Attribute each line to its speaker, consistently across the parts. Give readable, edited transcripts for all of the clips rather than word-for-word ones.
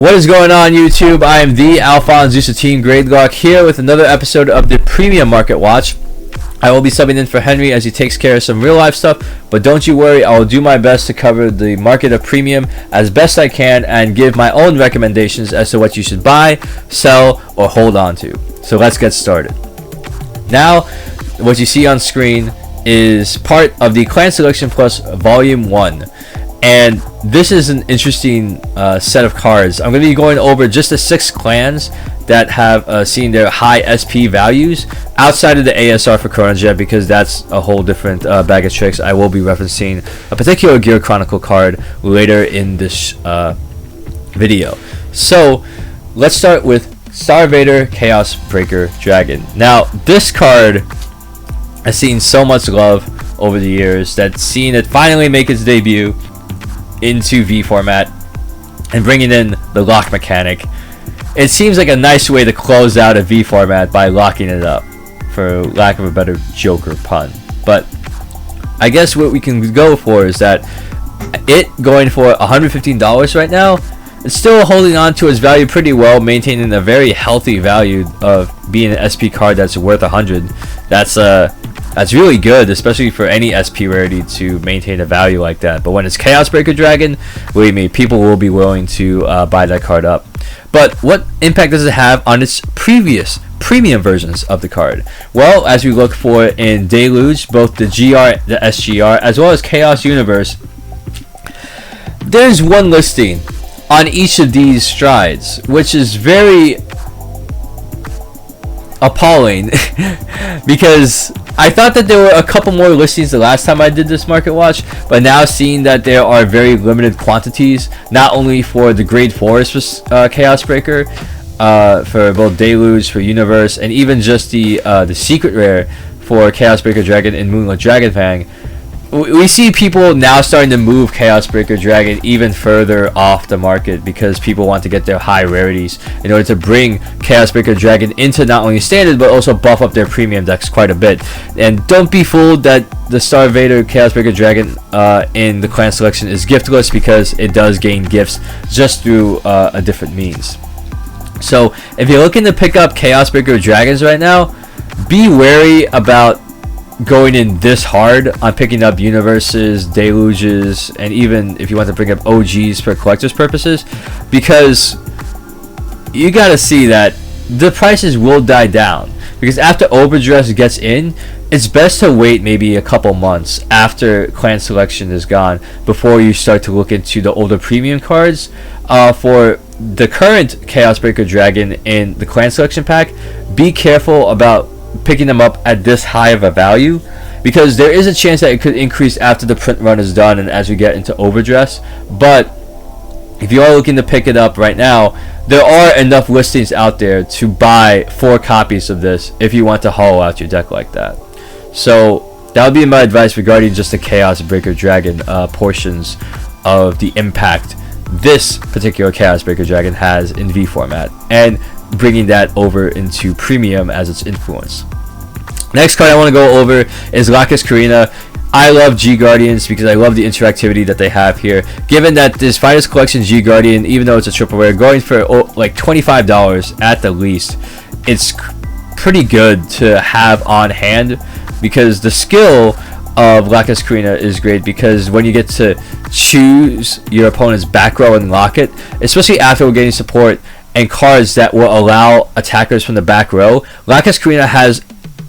Speaker 1: What is going on, YouTube? I am the AlphonZeus Team Gradelock here with another episode of the Premium Market Watch. I will be subbing in for Henry as he takes care of some real life stuff, but don't you worry, I will do my best to cover the market of premium as best I can and give my own recommendations as to what you should buy, sell, or hold on to. So let's get started. Now, what you see on screen is part of the Clan Selection Plus Volume 1. And this is an interesting set of cards. I'm going to be going over just the 6 clans that have seen their high SP values outside of the ASR for Chrono Jet, because that's a whole different bag of tricks. I will be referencing a particular Gear Chronicle card later in this video. So let's start with Star-vader Chaos Breaker Dragon. Now this card has seen so much love over the years that's seen it finally make its debut into V format and bringing in the lock mechanic. It seems like a nice way to close out a V format by locking it up, for lack of a better joke or pun. But I guess what we can go for is that it going for $115 right now, it's still holding on to its value pretty well, maintaining a very healthy value of being an SP card that's worth 100. That's really good, especially for any SP rarity to maintain a value like that. But when it's Chaos Breaker Dragon, believe me, people will be willing to buy that card up. But what impact does it have on its previous premium versions of the card? Well, as we look for in Deluge, both the GR, the SGR, as well as Chaos Universe, there's one listing on each of these strides, which is very appalling because I thought that there were a couple more listings the last time I did this market watch, but now seeing that there are very limited quantities, not only for the grade 4s for Chaos Breaker, for both Deluge, for Universe, and even just the secret rare for Chaos Breaker Dragon and Moonlit Dragonfang, we see people now starting to move Chaos Breaker Dragon even further off the market because people want to get their high rarities in order to bring Chaos Breaker Dragon into not only standard but also buff up their premium decks quite a bit. And don't be fooled that the Star-vader Chaos Breaker Dragon in the clan selection is giftless, because it does gain gifts just through a different means. So if you're looking to pick up Chaos Breaker Dragons right now, be wary about going in this hard on picking up Universes, Deluges, and even if you want to bring up OGs for collector's purposes, because you gotta see that the prices will die down, because after Overdress gets in, it's best to wait maybe a couple months after clan selection is gone before you start to look into the older premium cards. For the current Chaos Breaker Dragon in the clan selection pack, be careful about picking them up at this high of a value, because there is a chance that it could increase after the print run is done and as we get into Overdress. But if you are looking to pick it up right now, there are enough listings out there to buy 4 copies of this if you want to hollow out your deck like that. So that would be my advice regarding just the Chaos Breaker Dragon portions of the impact this particular Chaos Breaker Dragon has in V format, and bringing that over into premium as its influence. Next card I want to go over is Lacus Carina. I love G Guardians because I love the interactivity that they have here. Given that this Finest Collection G Guardian, even though it's a triple rare, going for like $25 at the least, it's pretty good to have on hand, because the skill of Lacus Carina is great, because when you get to choose your opponent's back row and lock it, especially after we're getting support and cards that will allow attackers from the back row, Lacus Carina has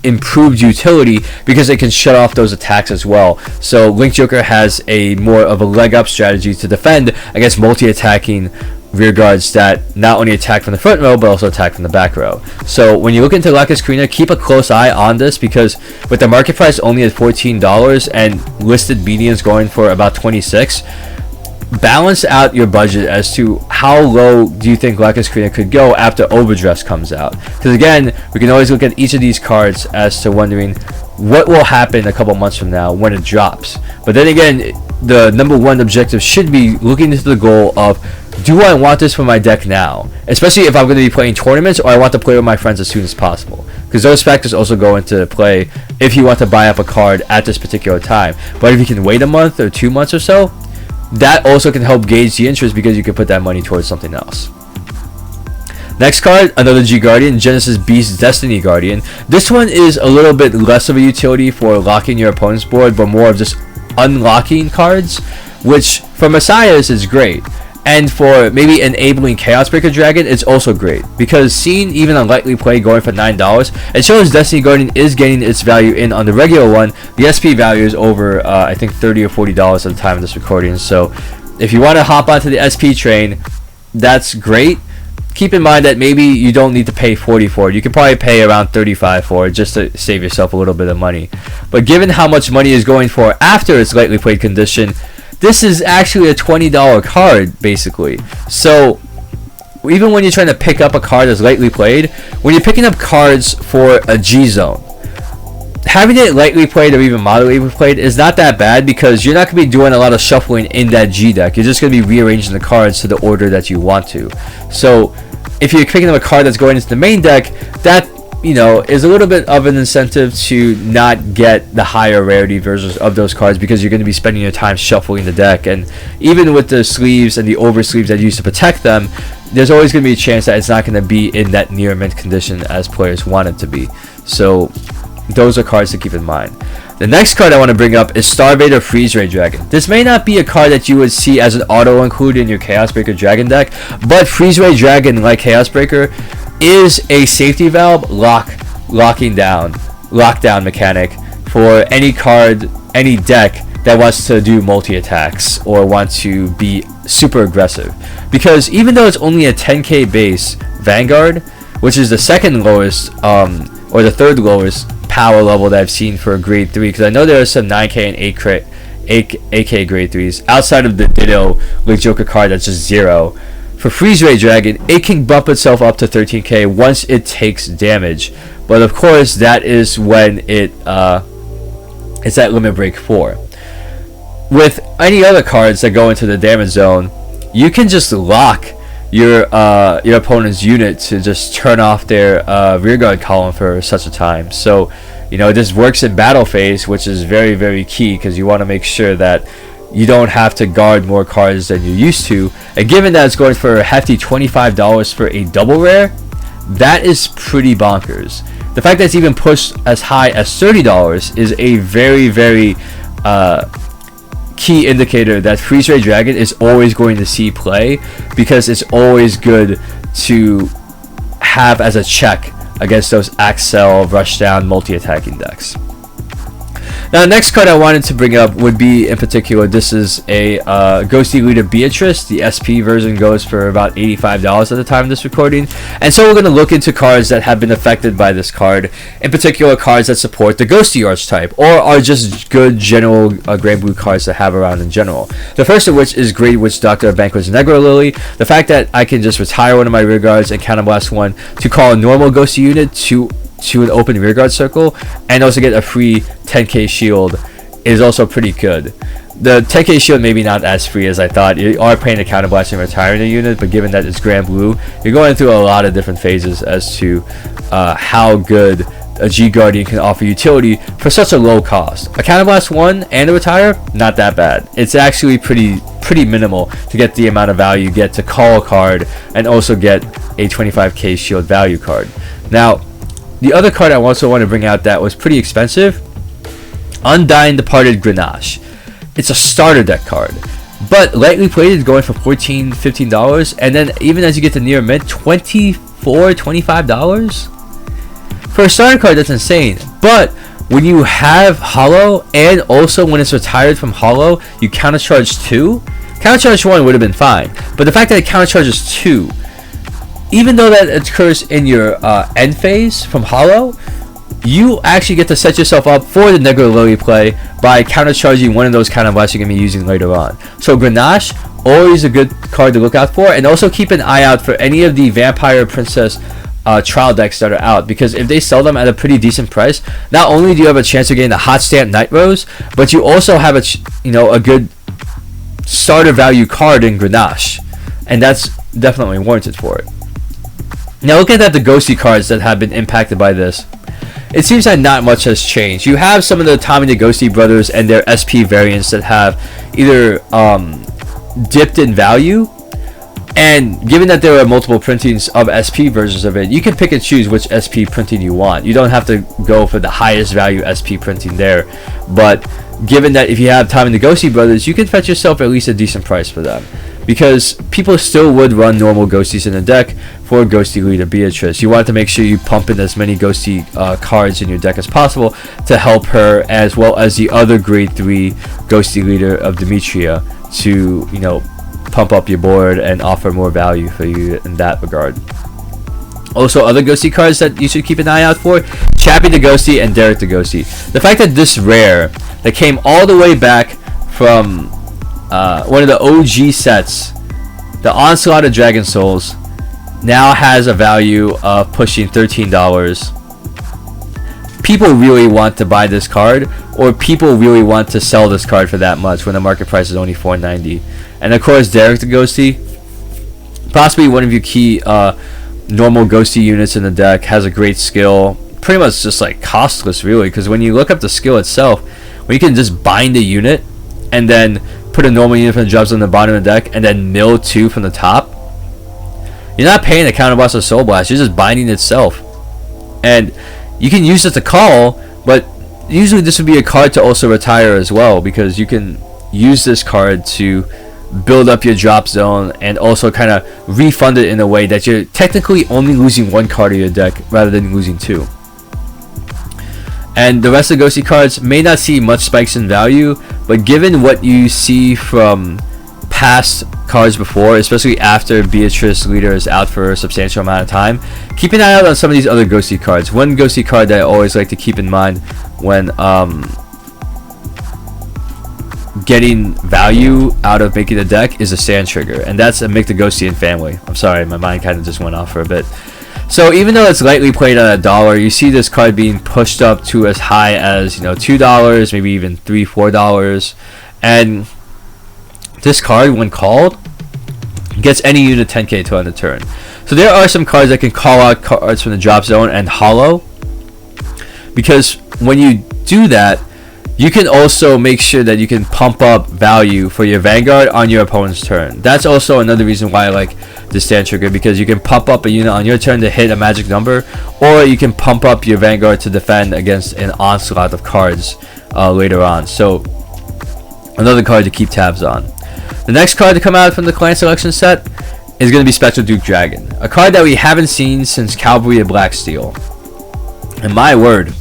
Speaker 1: improved utility because it can shut off those attacks as well. So Link Joker has a more of a leg up strategy to defend against multi-attacking rear guards that not only attack from the front row but also attack from the back row. So when you look into Lacus Carina, keep a close eye on this, because with the market price only at $14 and listed medians going for about $26, balance out your budget as to how low do you think Lacus Carina could go after Overdress comes out. Because again, we can always look at each of these cards as to wondering what will happen a couple months from now when it drops. But then again, the number one objective should be looking into the goal of, do I want this for my deck now? Especially if I'm going to be playing tournaments, or I want to play with my friends as soon as possible. Because those factors also go into play if you want to buy up a card at this particular time. But if you can wait a month or 2 months or so, that also can help gauge the interest, because you can put that money towards something else. Next card, another G Guardian, Genesis Beast Destiny Guardian. This one is a little bit less of a utility for locking your opponent's board, but more of just unlocking cards, which for Messiahs is great. And for maybe enabling Chaos Breaker Dragon, it's also great. Because seeing even a lightly play going for $9, it shows Destiny Guardian is getting its value in on the regular one. The SP value is over, I think, $30 or $40 at the time of this recording. So if you want to hop onto the SP train, that's great. Keep in mind that maybe you don't need to pay $40 for it. You can probably pay around $35 for it just to save yourself a little bit of money. But given how much money is going for after its lightly played condition, this is actually a $20 card, basically. So even when you're trying to pick up a card that's lightly played, when you're picking up cards for a G zone, having it lightly played or even moderately played is not that bad, because you're not going to be doing a lot of shuffling in that G deck. You're just going to be rearranging the cards to the order that you want to. So if you're picking up a card that's going into the main deck, that, you know, is a little bit of an incentive to not get the higher rarity versions of those cards, because you're going to be spending your time shuffling the deck. And even with the sleeves and the over sleeves that you use to protect them, there's always going to be a chance that it's not going to be in that near mint condition as players want it to be. So those are cards to keep in mind. The next card I want to bring up is Star-vader Freezeray Dragon. This may not be a card that you would see as an auto include in your Chaos Breaker Dragon deck, but Freezeray Dragon, like Chaos Breaker, is a safety valve lockdown mechanic for any card, any deck that wants to do multi-attacks or want to be super aggressive. Because even though it's only a 10k base Vanguard, which is the second lowest or the third lowest power level that I've seen for a grade 3, because I know there are some 9k and 8k grade 3s outside of the Ditto like Joker card that's just 0. For Freezeray Dragon, it can bump itself up to 13k once it takes damage, but of course that is when it's at limit break 4. With any other cards that go into the damage zone, you can just lock your opponent's unit to just turn off their rearguard column for such a time. So, you know, this works in battle phase, which is very, very key, because you want to make sure that you don't have to guard more cards than you're used to. And given that it's going for a hefty $25 for a double rare, that is pretty bonkers. The fact that it's even pushed as high as $30 is a very, very key indicator that Freezeray Dragon is always going to see play, because it's always good to have as a check against those Axel, Rushdown, multi-attacking decks. Now, the next card I wanted to bring up would be, in particular, this is a Ghosty Leader Beatrice. The SP version goes for about $85 at the time of this recording. And so we're going to look into cards that have been affected by this card, in particular cards that support the Ghosty archetype, or are just good general Granblue cards to have around in general. The first of which is Great Witch Doctor of Banquets Negrolily. The fact that I can just retire one of my rear guards and counterblast one to call a normal Ghosty unit to an open rearguard circle, and also get a free 10k shield, is also pretty good. The 10k shield maybe not as free as I thought. You are paying a counterblast and retiring a unit, but given that it's Granblue, you're going through a lot of different phases as to how good a G Guardian can offer utility for such a low cost. A counterblast 1 and a retire, not that bad. It's actually pretty minimal to get the amount of value you get to call a card and also get a 25k shield value card. Now, the other card I also want to bring out that was pretty expensive, Undying Departed Grenache. It's a starter deck card, but lightly played is going for $14, $15, and then even as you get to near mint, $24, $25? For a starter card, that's insane. But when you have Hollow, and also when it's retired from Hollow, you countercharge 2. Countercharge 1 would have been fine, but the fact that it countercharges 2, even though that occurs in your end phase from Hollow, you actually get to set yourself up for the Negrolily play by countercharging one of those counterblasts you're going to be using later on. So Grenache, always a good card to look out for, and also keep an eye out for any of the Vampire Princess trial decks that are out, because if they sell them at a pretty decent price, not only do you have a chance of getting the Hot Stamp Night Rose, but you also have a good starter value card in Grenache, and that's definitely warranted for it. Now, looking at the Ghosty cards that have been impacted by this, it seems that not much has changed. You have some of the Tommy the Ghosty brothers and their SP variants that have either dipped in value, And given that there are multiple printings of SP versions of it, you can pick and choose which SP printing you want. You don't have to go for the highest value SP printing there. But given that if you have time in the Ghosty Brothers, you can fetch yourself at least a decent price for them. Because people still would run normal Ghosties in the deck for Ghosty Leader Beatrice. You want to make sure you pump in as many Ghosty cards in your deck as possible to help her, as well as the other grade 3 Ghosty Leader of Demetria to, you know, pump up your board and offer more value for you in that regard. Also, other Ghosty cards that you should keep an eye out for: Chappie the Ghosty and Derek the Ghosty. The fact that this rare, that came all the way back from one of the OG sets, the Onslaught of Dragon Souls, now has a value of pushing $13. People really want to buy this card, or people really want to sell this card for that much when the market price is only $4.90. And of course, Derek the Ghosty, possibly one of your key normal Ghosty units in the deck, has a great skill. Pretty much just like costless, really, because when you look up the skill itself, when you can just bind a unit and then put a normal unit from the drops on the bottom of the deck and then mill 2 from the top, you're not paying a counterblast or soul blast, you're just binding itself. And you can use it to call, but usually this would be a card to also retire as well, because you can use this card to build up your drop zone and also kind of refund it in a way that you're technically only losing 1 card of your deck rather than losing 2. And the rest of the Ghosty cards may not see much spikes in value, but given what you see from past cards before, especially after Beatrice Leader is out for a substantial amount of time, keep an eye out on some of these other Ghosty cards. One Ghosty card that I always like to keep in mind when getting value out of making a deck is a Sand Trigger, and that's a Mick the Ghostian family. I'm sorry, my mind kind of just went off for a bit. So even though it's lightly played at $1, you see this card being pushed up to as high as, you know, $2, maybe even $3, $4, and this card, when called, gets any unit 10k to end the turn. So there are some cards that can call out cards from the drop zone and hollow, because when you do that, you can also make sure that you can pump up value for your Vanguard on your opponent's turn. That's also another reason why I like the Stand Trigger, because you can pump up a unit on your turn to hit a magic number, or you can pump up your Vanguard to defend against an onslaught of cards later on. So another card to keep tabs on. The next card to come out from the clan selection set is going to be Spectral Duke Dragon, a card that we haven't seen since Cavalry of Blacksteel. And my word,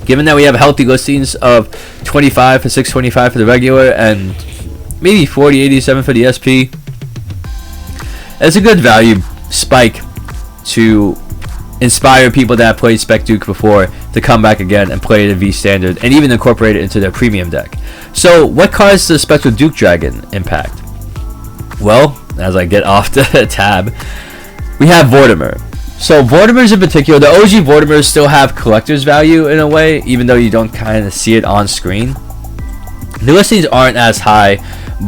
Speaker 1: given that we have healthy listings of 25 for 625 for the regular and maybe 4087 for the SP, it's a good value spike to inspire people that have played Spec Duke before to come back again and play the V Standard and even incorporate it into their premium deck. So what cards does Spectral Duke Dragon impact? Well, as I get off the tab, we have Vortimer. So Vortimers in particular, the OG Vortimers still have collector's value in a way, even though you don't kind of see it on screen. The listings aren't as high,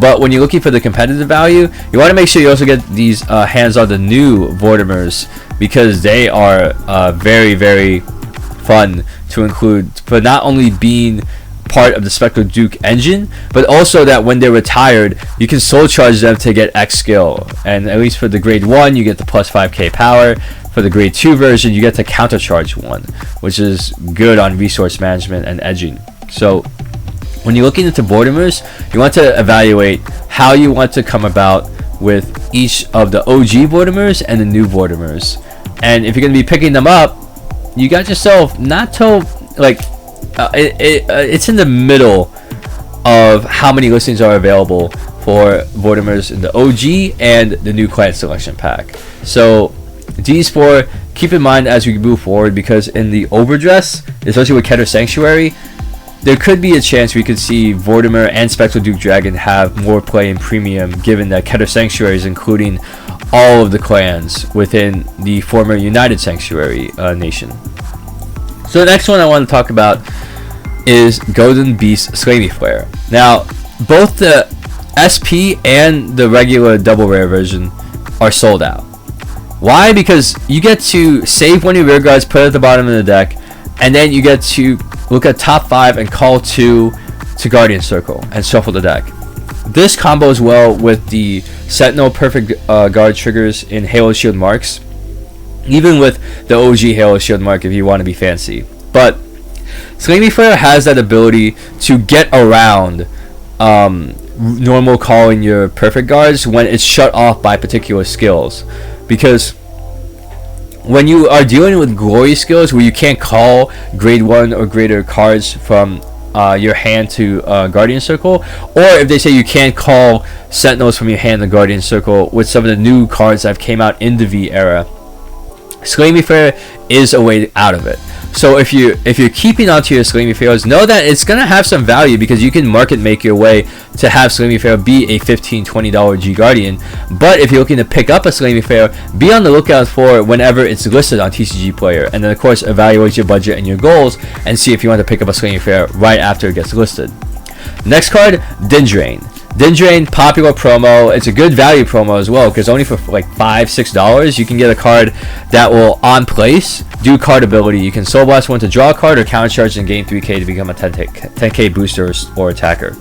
Speaker 1: but when you're looking for the competitive value, you want to make sure you also get these hands on the new Vortimers, because they are very, very fun to include, for not only being part of the Spectral Duke engine, but also that when they're retired, you can soul charge them to get X skill. And at least for the grade 1, you get the plus 5k power. For the grade 2 version, you get to countercharge 1, which is good on resource management and edging. So when you're looking into Vortimers, you want to evaluate how you want to come about with each of the OG Vortimers and the new Vortimers. And if you're going to be picking them up, you got yourself not to like it's in the middle of how many listings are available for Vortimers in the OG and the new clan selection pack. So these four, keep in mind as we move forward, because in the overdress, especially with Keter Sanctuary, there could be a chance we could see Vortimer and Spectral Duke Dragon have more play in premium, given that Keter Sanctuary is including all of the clans within the former United Sanctuary nation. So the next one I want to talk about is Golden Beast Sleimy Flare. Now, both the SP and the regular double rare version are sold out. Why? Because you get to save one of your rear guards, put it at the bottom of the deck, and then you get to look at top 5 and call 2 to Guardian Circle and shuffle the deck. This combos well with the Sentinel Perfect Guard triggers in Halo Shield marks, even with the OG Halo Shield mark if you want to be fancy. But Sleimy has that ability to get around normal calling your Perfect Guards when it's shut off by particular skills, because when you are dealing with glory skills where you can't call grade 1 or greater cards from your hand to Guardian Circle, or if they say you can't call Sentinels from your hand to Guardian Circle with some of the new cards that have came out in the V era, Sleimy is a way out of it. So if you're keeping onto your Sleimy Pharaohs, know that it's gonna have some value, because you can market make your way to have Sleimy Pharaoh be a $15-$20 G Guardian. But if you're looking to pick up a Sleimy Pharaoh, be on the lookout for whenever it's listed on TCG Player, and then of course evaluate your budget and your goals and see if you want to pick up a Sleimy Pharaoh right after it gets listed. Next card, Dindrane. Dindrane, popular promo. It's a good value promo as well, because only for like $5-$6 you can get a card that will on place do card ability. You can Soul Blast one to draw a card, or counter charge and gain 3k to become a 10k booster or attacker.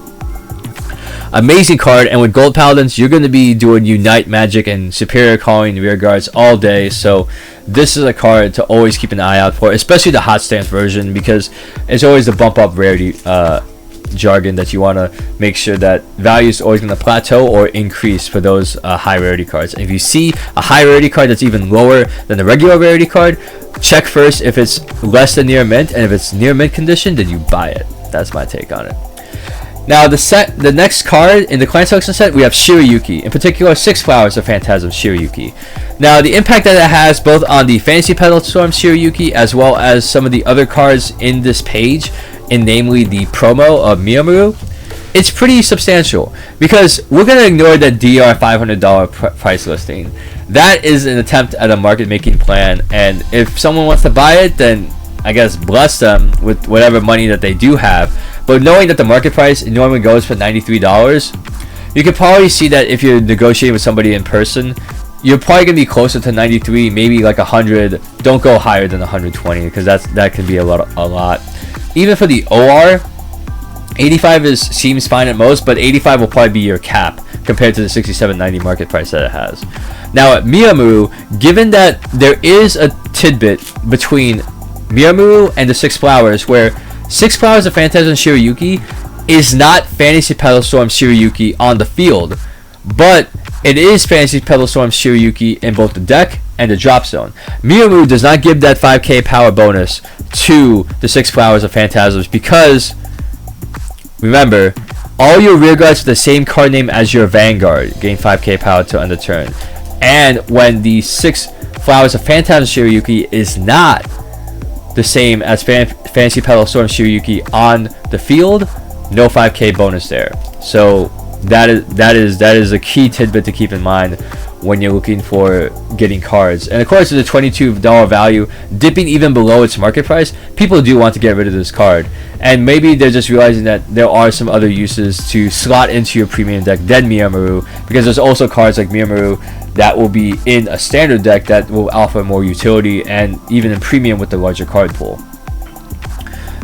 Speaker 1: Amazing card, and with Gold Paladins you're going to be doing Unite Magic and Superior Calling Rear Guards all day, so this is a card to always keep an eye out for, especially the hot stance version, because it's always the bump up rarity jargon that you want to make sure that value is always going to plateau or increase for those high rarity cards. And if you see a high rarity card that's even lower than the regular rarity card, check first if it's less than near mint, and if it's near mint condition, then you buy it. That's my take on it. Now the next card in the Clan Selection set, we have Shirayuki, in particular 6 Flowers of Phantasm Shirayuki. Now the impact that it has both on the Fantasy Petal Storm Shirayuki as well as some of the other cards in this page, and namely the promo of Meomaru, it's pretty substantial, because we're going to ignore that DR $500 price listing. That is an attempt at a market making plan, and if someone wants to buy it, then I guess bless them with whatever money that they do have. But knowing that the market price normally goes for $93, you could probably see that if you're negotiating with somebody in person, you're probably going to be closer to 93, maybe like 100. Don't go higher than 120, because that can be a lot. Even for the OR, 85 seems fine at most, but 85 will probably be your cap compared to the 67.90 market price that it has. Now at Meomaru, given that there is a tidbit between Meomaru and the 6 Flowers, where 6 Flowers of Phantasm Shirayuki is not Fantasy Petal Storm Shirayuki on the field, but it is Fantasy Petal Storm Shirayuki in both the deck and the drop zone. Meomaru does not give that 5k power bonus to the 6 Flowers of Phantasms, because remember, all your rear guards with the same card name as your Vanguard gain 5k power to end the turn. And when the 6 Flowers of Phantasm Shirayuki is not the same as Fantasy Petal Storm Shirayuki on the field, no 5k bonus there. So that is a key tidbit to keep in mind when you're looking for getting cards. And of course, with a $22 value dipping even below its market price, people do want to get rid of this card, and maybe they're just realizing that there are some other uses to slot into your premium deck than Meomaru, because there's also cards like Meomaru that will be in a standard deck that will offer more utility, and even in premium with the larger card pool.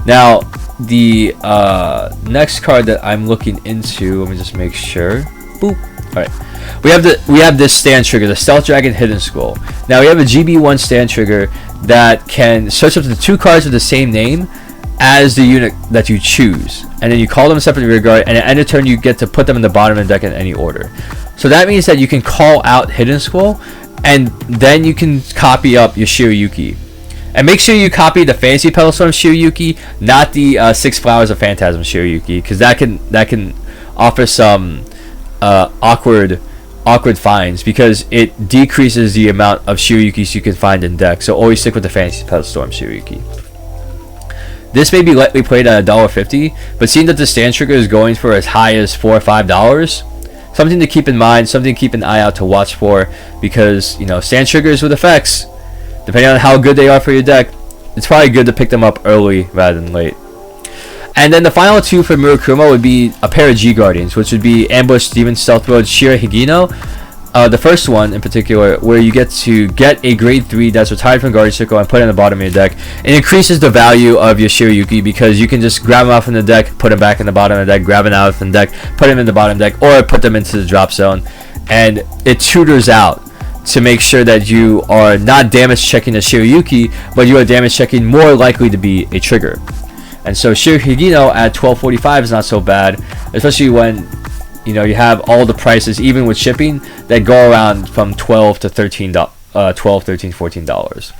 Speaker 1: Now the next card that I'm looking into, let me just make sure. Boop. All right. We have this stand trigger, the Stealth Dragon Hidden Scroll. Now we have a GB1 stand trigger that can search up to 2 cards with the same name as the unit that you choose, and then you call them separate rear guard, and at end of turn you get to put them in the bottom of the deck in any order. So that means that you can call out Hidden Scroll, and then you can copy up your Shirayuki. And make sure you copy the Fantasy Petal Storm Shirayuki, not the 6 Flowers of Phantasm Shirayuki, because that can offer some awkward finds, because it decreases the amount of Shirayukis you can find in deck. So always stick with the Fantasy Petal Storm Shirayuki. This may be lightly played at $1.50, but seeing that the stand trigger is going for as high as $4 or $5, something to keep in mind, something to keep an eye out to watch for, because stand triggers with effects, depending on how good they are for your deck, it's probably good to pick them up early rather than late. And then the final 2 for Murakumo would be a pair of G Guardians, which would be Ambush Demon Stealth Mode Shirahagino the first one in particular, where you get to get a grade 3 that's retired from Guardian Circle and put it in the bottom of your deck. It increases the value of your Shirayuki because you can just grab them off in the deck, put them back in the bottom of the deck, grab them out from the deck, put them in the bottom deck, or put them into the drop zone. And it tutors out to make sure that you are not damage checking the Shirayuki, but you are damage checking more likely to be a trigger. And so Shirahagino at 1245 is not so bad, especially when you know you have all the prices, even with shipping, that go around from $12 to $13, $12, $13, $14.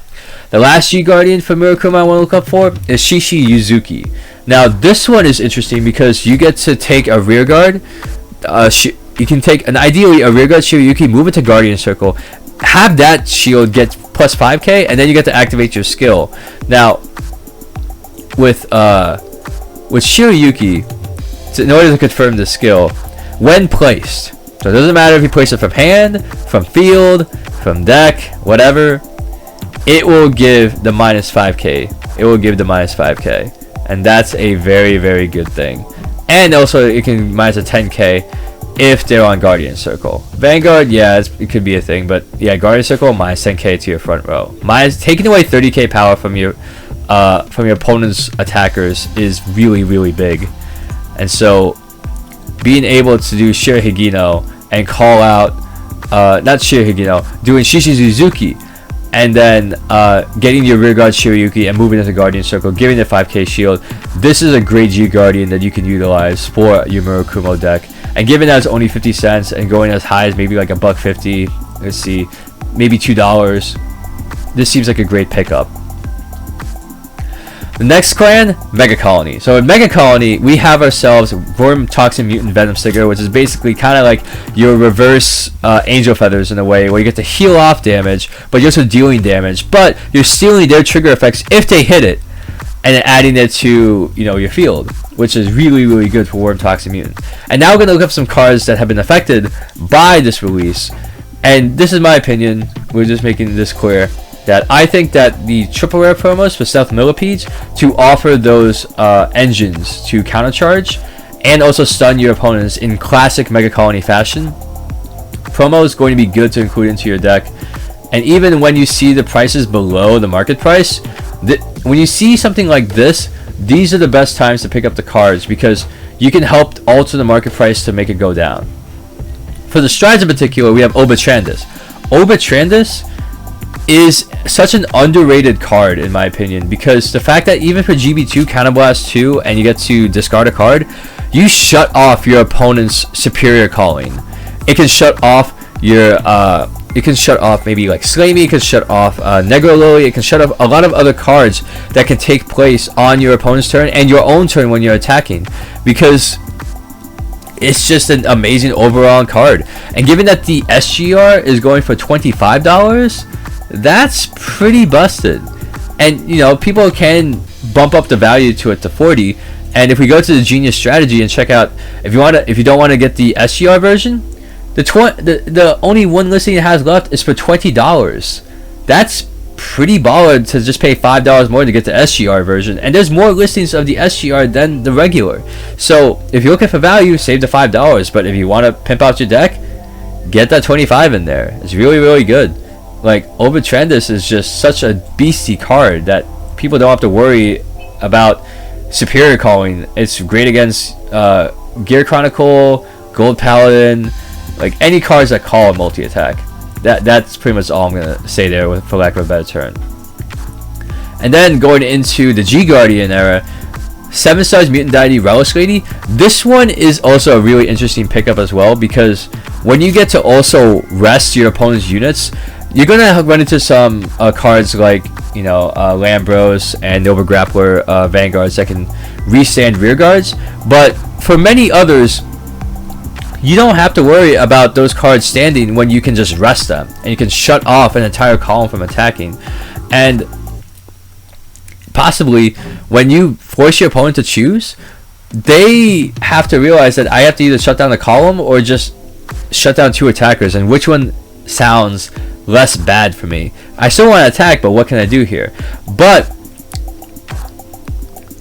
Speaker 1: The last G Guardian for Murakumo I want to look up for is Shishiyuzuki. Now this one is interesting because you get to take a rear guard. You can take ideally a rear guard Shirayuki, move it to Guardian Circle, have that shield get plus 5k, and then you get to activate your skill. Now with Shirayuki, in order to confirm the skill, when placed, so it doesn't matter if you place it from hand, from field, from deck, whatever, it will give the minus 5k. It will give the minus 5k, and that's a very, very good thing. And also it can minus a 10k if they're on Guardian Circle. Vanguard, yeah, it could be a thing, but yeah, Guardian Circle minus 10k to your front row. Taking away 30k power from your opponent's attackers is really, really big. And so being able to do Shirahagino and call out not Shirahagino, doing Shishiyuzuki, and then getting your rear guard Shirayuki and moving into Guardian Circle, giving the 5k shield, this is a great G Guardian that you can utilize for your Murakumo deck. And given that it's only 50 cents and going as high as maybe like $1.50, let's see, maybe $2, this seems like a great pickup. The next clan, Megacolony. So in Megacolony, we have ourselves Vorm, Toxin, Mutant, Venom Sticker, which is basically kind of like your reverse Angel Feathers in a way, where you get to heal off damage, but you're also dealing damage, but you're stealing their trigger effects if they hit it, and then adding it to, you know, your field, which is really, really good for Worm, Toxin, Mutant. And now we're going to look up some cards that have been affected by this release. And this is my opinion, we're just making this clear, that I think that the triple rare promos for Stealth Millipedes to offer those engines to countercharge and also stun your opponents in classic Megacolony fashion, promo is going to be good to include into your deck. And even when you see the prices below the market price, when you see something like this, these are the best times to pick up the cards because you can help alter the market price to make it go down. For the strides in particular, we have Obatrandus. Obatrandus is such an underrated card in my opinion, because the fact that even for GB2 Counterblast 2 and you get to discard a card, you shut off your opponent's superior calling. It can shut off your it can shut off maybe like Sleimy, it can shut off Negrolily, it can shut off a lot of other cards that can take place on your opponent's turn and your own turn when you're attacking, because it's just an amazing overall card. And given that the SGR is going for $25, that's pretty busted. And you know, people can bump up the value to it to 40. And if we go to the Genius strategy and check out, if you don't want to get the SGR version, the only one listing it has left is for $20. That's pretty baller to just pay $5 more to get the SGR version, and there's more listings of the SGR than the regular. So if you're looking for value, save the $5, but if you want to pimp out your deck, get that 25 in there. It's really, really good. Like, Obatrandus is just such a beastie card that people don't have to worry about superior calling. It's great against Gear Chronicle, Gold Paladin, like any cards that call a multi-attack. That's pretty much all I'm gonna say there, for lack of a better term. And then going into the G Guardian era, 7 stars Mutant Deity Relish Lady. This one is also a really interesting pickup as well, because when you get to also rest your opponent's units, you're gonna run into some cards like, you know, Lambros and Nova Grappler Vanguards that can restand rear guards. But for many others, you don't have to worry about those cards standing when you can just rest them, and you can shut off an entire column from attacking. And possibly when you force your opponent to choose, they have to realize that I have to either shut down the column or just shut down 2 attackers, and which one sounds less bad for me. I still want to attack, but what can I do here? But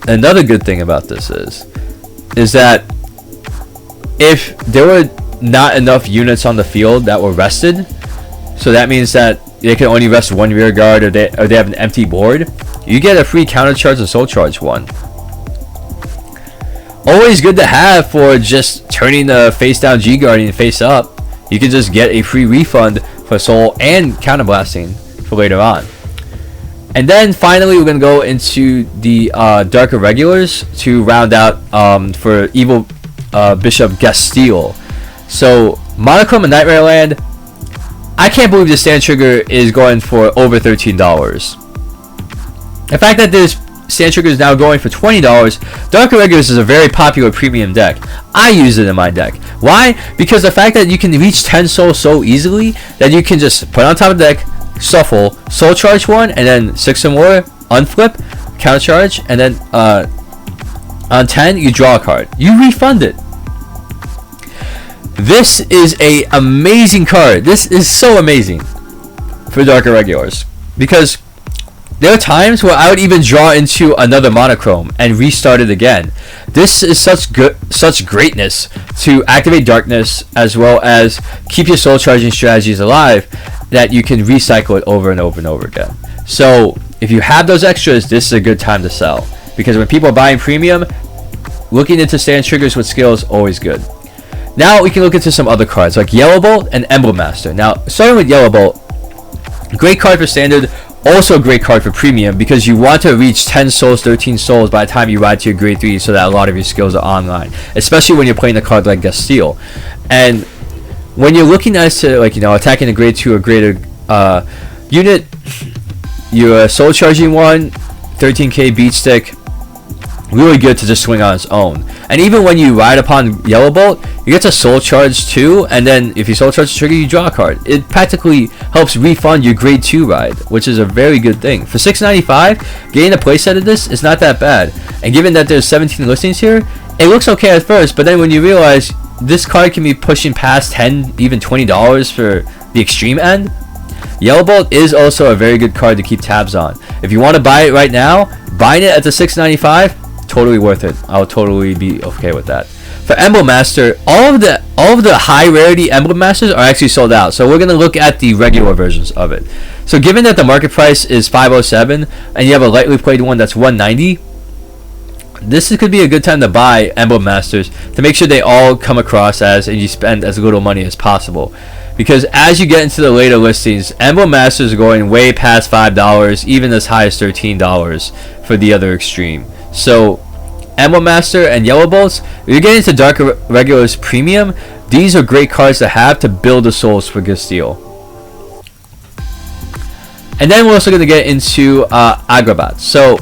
Speaker 1: another good thing about this is that if there were not enough units on the field that were rested, so that means that they can only rest one rear guard, or they have an empty board, you get a free counter charge or soul charge one. Always good to have for just turning the face down G Guardian face up. You can just get a free refund for soul and counterblasting for later on. And then finally we're going to go into the dark irregulars to round out for evil Bishop Gastile. So Monochrome and Nightmare Land, I can't believe the stand trigger is going for over $13. The fact that this stand trigger is now going for $20, Dark Irregulars is a very popular premium deck. I use it in my deck. Why? Because the fact that you can reach 10 souls so easily that you can just put on top of the deck, shuffle, soul charge one, and then 6 or more, unflip, counter charge, and then on 10 you draw a card. You refund it. This is a amazing card. This is so amazing for Dark Irregulars, because there are times where I would even draw into another monochrome and restart it again. This is such greatness to activate darkness as well as keep your soul charging strategies alive, that you can recycle it over and over and over again. So if you have those extras, this is a good time to sell, because when people are buying premium, looking into stand triggers with skill is always good. Now we can look into some other cards like Yellow Bolt and Emblem Master. Now starting with Yellow Bolt, great card for standard, also a great card for premium, because you want to reach 10 souls, 13 souls by the time you ride to your grade 3, so that a lot of your skills are online, especially when you're playing a card like Gastile. And when you're looking at to, like, you know, attacking a grade 2 or greater unit, you're soul charging one, 13k beat stick, really good to just swing on its own. And even when you ride upon Yellow Bolt, you get to soul charge 2, and then if you soul charge the trigger, you draw a card. It practically helps refund your grade 2 ride, which is a very good thing. For $6.95, getting a playset of this is not that bad. And given that there's 17 listings here, it looks okay at first, but then when you realize this card can be pushing past $10, even $20 for the extreme end, Yellow Bolt is also a very good card to keep tabs on. If you want to buy it right now, buying it at the $6.95, totally worth it. I'll totally be okay with that. For Emblem Master, all of the high rarity Emblem Masters are actually sold out. So we're gonna look at the regular versions of it. So given that the market price is $507 and you have a lightly played one that's $190, this could be a good time to buy Emblem Masters to make sure they all come across and you spend as little money as possible. Because as you get into the later listings, Emblem Masters are going way past $5, even as high as $13 for the other extreme. So Emblem Master and Yellow Bolts, if you're getting into Dark Irregulars Premium, these are great cards to have to build the souls for Gastile. And then we're also going to get into Agrabats. So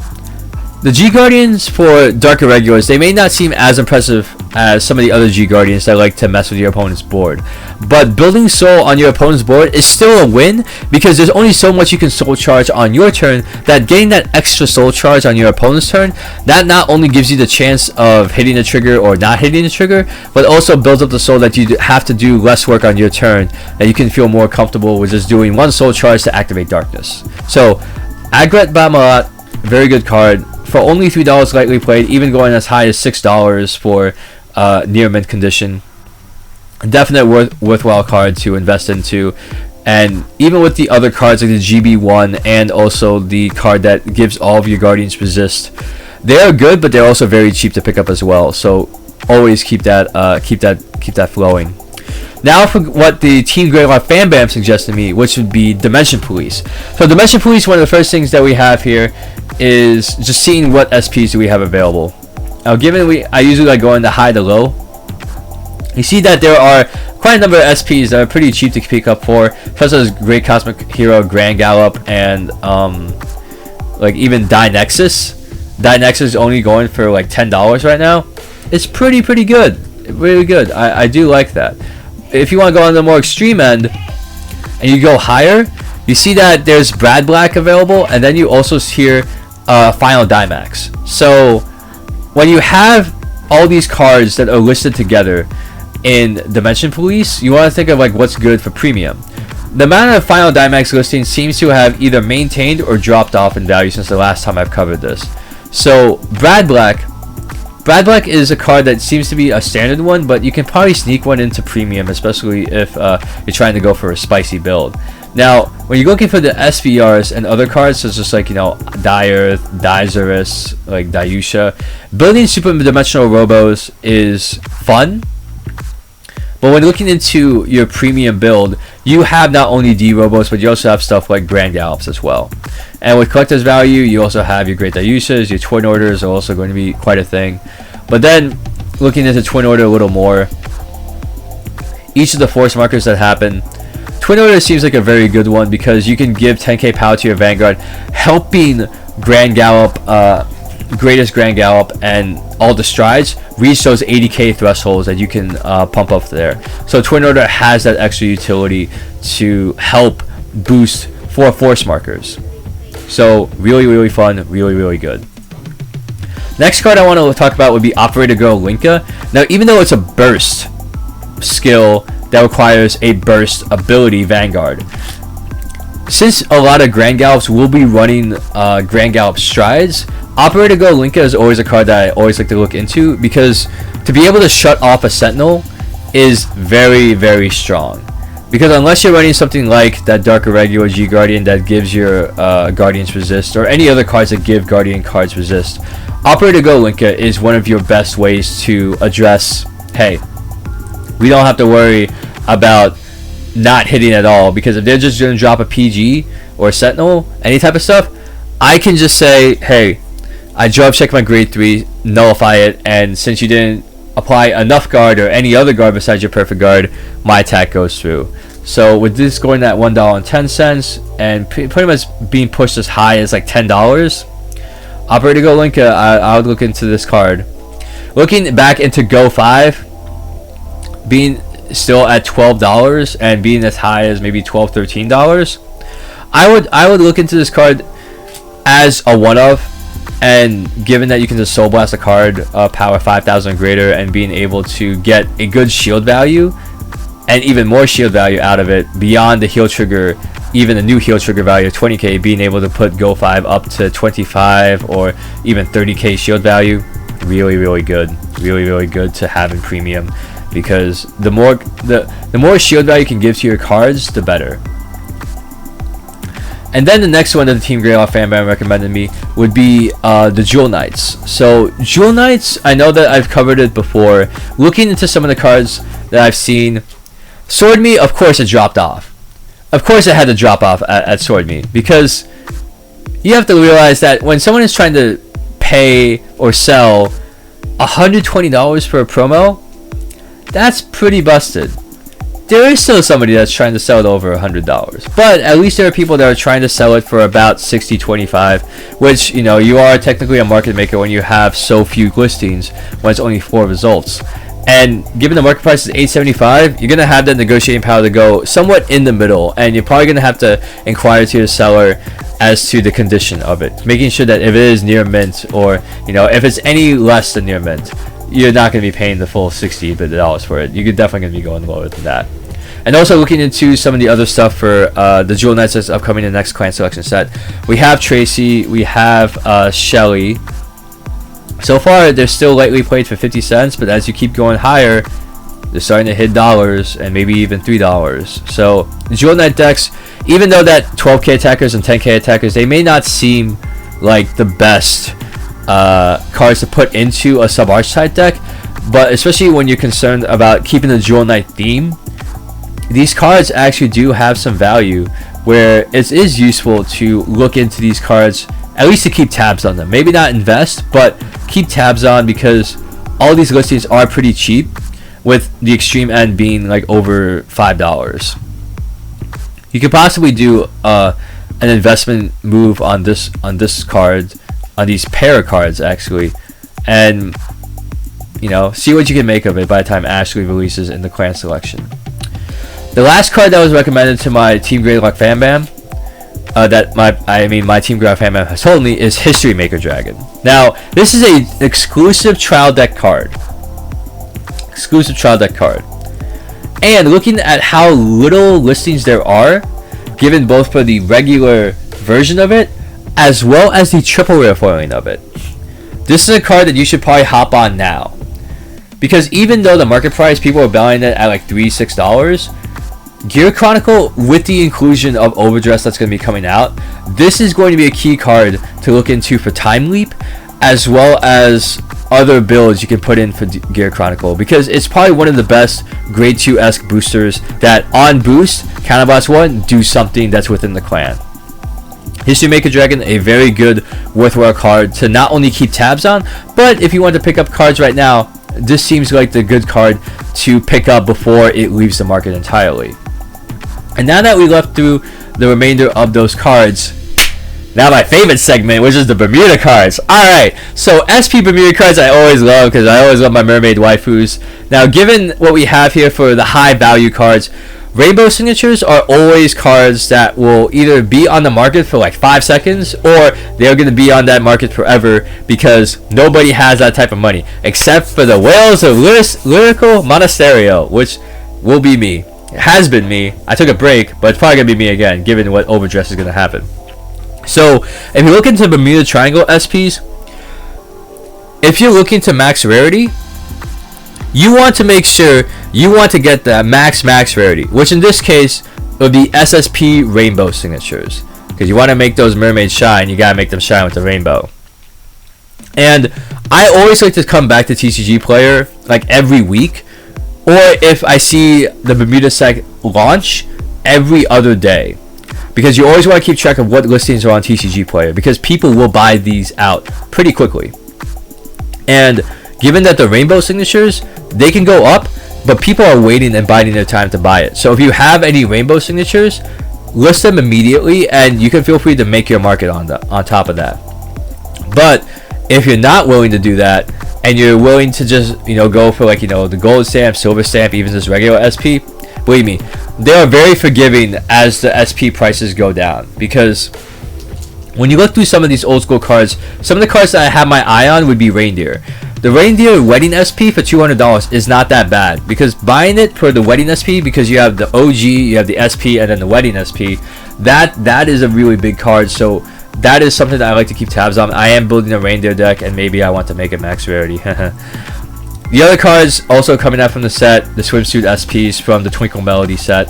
Speaker 1: the G Guardians for Dark Irregulars, they may not seem as impressive as some of the other G Guardians that like to mess with your opponent's board, but building soul on your opponent's board is still a win, because there's only so much you can soul charge on your turn, that getting that extra soul charge on your opponent's turn, that not only gives you the chance of hitting the trigger or not hitting the trigger, but also builds up the soul that you have to do less work on your turn, that you can feel more comfortable with just doing one soul charge to activate darkness. So Agret Bamalat, very good card for only $3 lightly played, even going as high as $6 for near mint condition. Definite worthwhile card to invest into. And even with the other cards like the GB1 and also the card that gives all of your guardians resist, they are good, but they're also very cheap to pick up as well. So always keep that flowing. Now for what the Team Grenache fan bam suggested me, which would be Dimension Police. So Dimension Police, one of the first things that we have here is just seeing what SPs do we have available. Now given I usually like going to high to low, you see that there are quite a number of SPs that are pretty cheap to pick up for, such as Great Cosmic Hero, Grand Gallop, and like even Dynexus. Dynexus is only going for like $10 right now. It's pretty good, really good. I do like that. If you want to go on the more extreme end and you go higher, you see that there's Brad Black available, and then you also hear Final Dimax. So when you have all these cards that are listed together in Dimension Police, you want to think of like what's good for premium. The amount of Final Dimax listings seems to have either maintained or dropped off in value since the last time I've covered this. So Brad Black Brad Black is a card that seems to be a standard one, but you can probably sneak one into premium, especially if you're trying to go for a spicy build. Now, when you're looking for the SVRs and other cards, such as like, you know, Dire, Dizerus, like Dayusha, building super dimensional robos is fun. But when looking into your premium build, you have not only D-Robos, but you also have stuff like Grand Gallops as well. And with Collector's Value, you also have your Great Dayushas, your Twin Orders are also going to be quite a thing. But then, looking into Twin Order a little more, each of the Force Markers that happen, Twin Order seems like a very good one because you can give 10k power to your Vanguard, helping Grand Gallop, Greatest Grand Gallop, and all the strides reach those 80k thresholds that you can pump up there. So Twin Order has that extra utility to help boost for Force Markers. So really fun, really good. Next card I want to talk about would be Operator Girl Linka. Now, even though it's a burst skill that requires a burst ability Vanguard, since a lot of Grand Gallops will be running Grand Gallop strides, Operator Girl Linka is always a card that I always like to look into, because to be able to shut off a Sentinel is very strong. Because unless you're running something like that Dark Irregular G Guardian that gives your Guardians resist, or any other cards that give Guardian cards resist, Operator Girl Linka is one of your best ways to address, hey, we don't have to worry about not hitting at all, because if they're just going to drop a PG or a Sentinel, any type of stuff, I can just say, hey, I drop check my grade 3, nullify it, and since you didn't apply enough guard or any other guard besides your perfect guard, my attack goes through. So with this going at $1.10 and pretty much being pushed as high as like $10, Operator Go Linka, I would look into this card. Looking back into Go 5, being still at $12 and being as high as maybe $12-13, I would look into this card as a one-of. And given that you can just Soul Blast a card, power 5,000 greater, and being able to get a good shield value and even more shield value out of it beyond the heal trigger, even the new heal trigger value of 20k, being able to put Go 5 up to 25 or even 30k shield value, really good, really good to have in premium, because the more shield value you can give to your cards, the better. And then the next one that the Team Greylock fan band recommended me would be the Jewel Knights. So Jewel Knights, I know that I've covered it before. Looking into some of the cards that I've seen, Sword Me, of course it dropped off. Of course it had to drop off at Sword Me, because you have to realize that when someone is trying to pay or sell $120 for a promo, that's pretty busted. There is still somebody that's trying to sell it over $100, but at least there are people that are trying to sell it for about $60-25, which, you know, you are technically a market maker when you have so few listings, when it's only 4 results. And given the market price is $8.75, you're gonna have that negotiating power to go somewhat in the middle, and you're probably gonna have to inquire to the seller as to the condition of it, making sure that if it is near mint, or, you know, if it's any less than near mint, you're not going to be paying the full $60 for it. You're definitely going to be going lower than that. And also looking into some of the other stuff for the Jewel Knights that's upcoming in the next clan selection set. We have Tracy, we have Shelly. So far, they're still lightly played for 50 cents, but as you keep going higher, they're starting to hit dollars and maybe even $3. So the Jewel Knight decks, even though that 12k attackers and 10k attackers, they may not seem like the best cards to put into a sub-archetype deck, but especially when you're concerned about keeping the Jewel Knight theme, these cards actually do have some value, where it is useful to look into these cards, at least to keep tabs on them. Maybe not invest, but keep tabs on, because all these listings are pretty cheap, with the extreme end being like over $5. You could possibly do an investment move on this card, on these pair of cards actually, and, you know, see what you can make of it by the time Ashley releases in the clan selection. The last card that was recommended to my Team Greylock fan bam, that my Team Greylock fan bam has told me, is History Maker Dragon. Now, this is an exclusive trial deck card. Exclusive trial deck card. And looking at how little listings there are, given both for the regular version of it, as well as the triple rare foiling of it, this is a card that you should probably hop on now. Because even though the market price, people are buying it at like $3-6, Gear Chronicle, with the inclusion of Overdress that's going to be coming out, this is going to be a key card to look into for Time Leap, as well as other builds you can put in for Gear Chronicle, because it's probably one of the best grade 2-esque boosters that on boost, Counterblast 1, do something that's within the clan. History Maker Dragon, a very good worthwhile card to not only keep tabs on, but if you want to pick up cards right now, this seems like the good card to pick up before it leaves the market entirely. And now that we left through the remainder of those cards, now my favorite segment, which is the Bermuda cards. Alright, so SP Bermuda cards I always love, because I always love my mermaid waifus. Now, given what we have here for the high value cards, Rainbow Signatures are always cards that will either be on the market for like 5 seconds, or they're going to be on that market forever, because nobody has that type of money, except for the Whales of Lyrical Monasterio, which will be me. It has been me. I took a break, but it's probably going to be me again, given what Overdress is going to happen. So, if you look into Bermuda Triangle SPs, if you're looking to max rarity, you want to make sure you want to get the max rarity, which in this case would be SSP Rainbow Signatures, because you want to make those mermaids shine. You gotta make them shine with the rainbow. And I always like to come back to TCG Player like every week, or if I see the Bermuda Sec launch, every other day, because you always want to keep track of what listings are on TCG Player, because people will buy these out pretty quickly. And given that the Rainbow Signatures, they can go up, but people are waiting and biding their time to buy it. So if you have any Rainbow Signatures, list them immediately, and you can feel free to make your market on top of that. But if you're not willing to do that, and you're willing to just, go for like, the gold stamp, silver stamp, even just regular SP, believe me, they are very forgiving as the SP prices go down. Because when you look through some of these old school cards, some of the cards that I have my eye on would be Reindeer. The Reindeer Wedding SP for $200 is not that bad, because buying it for the Wedding SP, because you have the OG, you have the SP, and then the Wedding SP, that is a really big card. So that is something that I like to keep tabs on. I am building a Reindeer deck, and maybe I want to make it max rarity. The other cards also coming out from the set, the Swimsuit SPs from the Twinkle Melody set.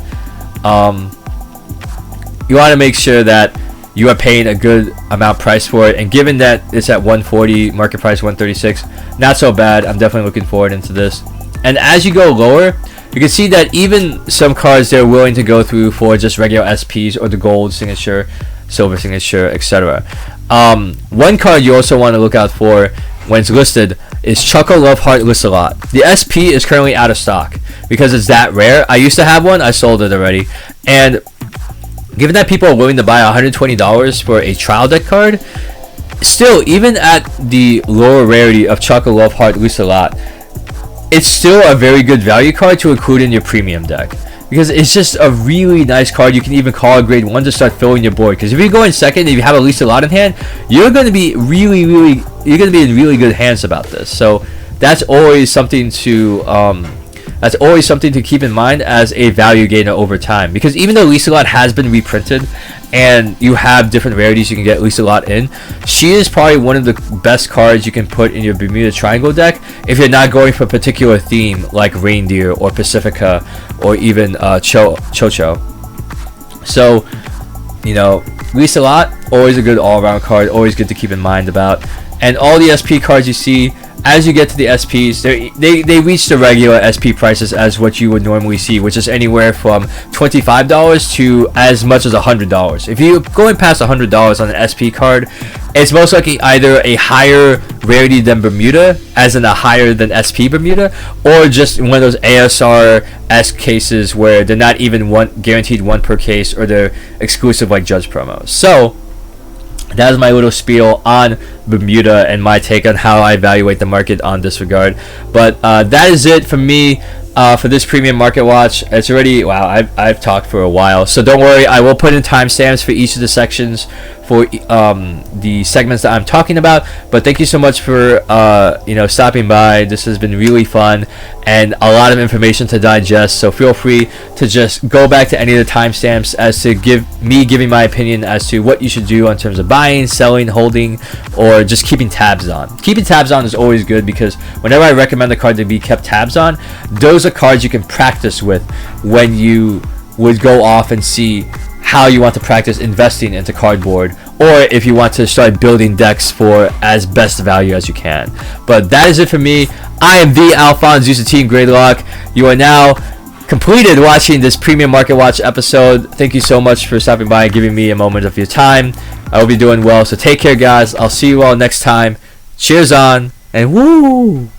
Speaker 1: You want to make sure that you are paying a good amount price for it, and given that it's at 140, market price 136, not so bad. I'm definitely looking forward into this. And as you go lower, you can see that even some cards they're willing to go through for just regular SPs or the gold signature, silver signature, etc. One card you also want to look out for when it's listed is Choco Love Heart lists a lot. The SP is currently out of stock because it's that rare. I used to have one, I sold it already, and given that people are willing to buy $120 for a trial deck card, still, even at the lower rarity of Choco Love Heart lists a lot, it's still a very good value card to include in your premium deck, because it's just a really nice card. You can even call a grade 1 to start filling your board, because if you go in second, if you have at least a lot in hand, you're going to be in really good hands about this. So that's always something to keep in mind as a value gainer over time, because even though Liselot has been reprinted and you have different rarities you can get Liselot in, she is probably one of the best cards you can put in your Bermuda Triangle deck if you're not going for a particular theme like Reindeer or Pacifica or even Chocho. So, Liselot, always a good all-around card, always good to keep in mind about. And all the SP cards you see, as you get to the SPs, they reach the regular SP prices as what you would normally see, which is anywhere from $25 to as much as $100. If you're going past $100 on an SP card, it's most likely either a higher rarity than Bermuda, as in a higher than SP Bermuda, or just one of those ASR-esque cases where they're not even guaranteed one per case, or they're exclusive like Judge promos. So that is my little spiel on Bermuda and my take on how I evaluate the market on this regard. But that is it for me for this premium market watch. It's already, wow, I've talked for a while, so don't worry, I will put in timestamps for each of the sections for the segments that I'm talking about. But thank you so much for stopping by. This has been really fun and a lot of information to digest, so feel free to just go back to any of the timestamps as to giving my opinion as to what you should do in terms of buying, selling, holding, or just keeping tabs on. Keeping tabs on is always good, because whenever I recommend a card to be kept tabs on, those are cards you can practice with when you would go off and see how you want to practice investing into cardboard, or if you want to start building decks for as best value as you can. But that is it for me. I am the AlphonZeus, Team Greylock. You are now completed watching this Premium Market Watch episode. Thank you so much for stopping by and giving me a moment of your time. I hope you're doing well, so take care, guys. I'll see you all next time. Cheers on, and woo!